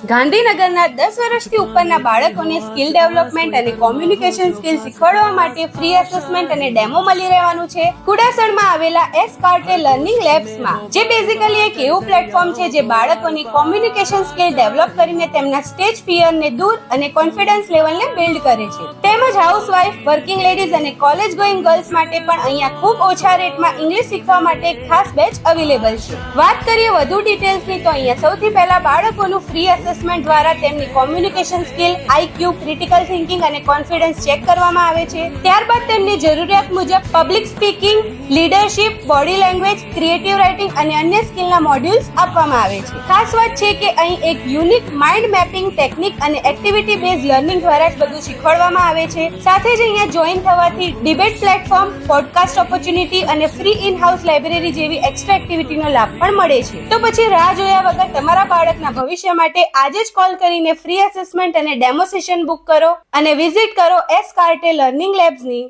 ગાંધીનગરના 10 વર્ષથી ઉપરના બાળકોને સ્કિલ ડેવલપમેન્ટ અને કોમ્યુનિકેશન સ્કિલ શીખવાડવા માટે ફ્રી એસેસમેન્ટ અને ડેમો મળી રહેવાનું છે. કુડાસણમાં આવેલા એસ કાર્ટે લર્નિંગ લેબ્સમાં, જે બેઝિકલી એક એવું પ્લેટફોર્મ છે જે બાળકોની કોમ્યુનિકેશન સ્કિલ ડેવલપ કરીને તેમના સ્ટેજ ફિયરને દૂર અને કોન્ફિડન્સ લેવલને બિલ્ડ કરે છે. તેમજ હાઉસવાઇફ, વર્કિંગ લેડીઝ અને કોલેજ ગોઈંગ ગર્લ્સ માટે પણ અહીંયા ખૂબ ઓછા રેટમાં ઇંગ્લિશ શીખવા માટે એક ખાસ બેચ અવેલેબલ છે. વાત કરીએ વધુ ડિટેલ્સની તો અહીંયા સૌથી પહેલા બાળકોનું ફ્રી એસેસમેન્ટ દ્વારા તેમની communication skill, IQ, critical thinking અને કોન્ફિડન્સ ચેક કરવામાં આવે છે. ત્યારબાદ તેમની જરૂરિયાત મુજબ public speaking, leadership, body language, creative writing અને અન્ય સ્કિલના મોડ્યુલ્સ આપવામાં આવે છે. ખાસ વાત છે કે અહીં એક યુનિક માઇન્ડ મેપિંગ ટેકનિક અને એક્ટિવિટી બેઝ લર્નિંગ દ્વારા જ બધું શીખવાડવામાં આવે છે. સાથે જ અહીંયા જોઈન થવાથી ડિબેટ પ્લેટફોર્મ, પોડકાસ્ટ ઓપોર્ચ્યુનિટી અને ફ્રી ઇન હાઉસ લાઇબ્રેરી જેવી એક્સ્ટ્રા એક્ટિવિટીનો લાભ પણ મળે છે. તો પછી રાહ જોયા વગર તમારા બાળકના ભવિષ્ય માટે આજે જ કોલ કરીને ફ્રી એસેસમેન્ટ અને ડેમો સેશન બુક કરો અને વિઝિટ કરો એસ કાર્ટે લર્નિંગ લેબ્સની.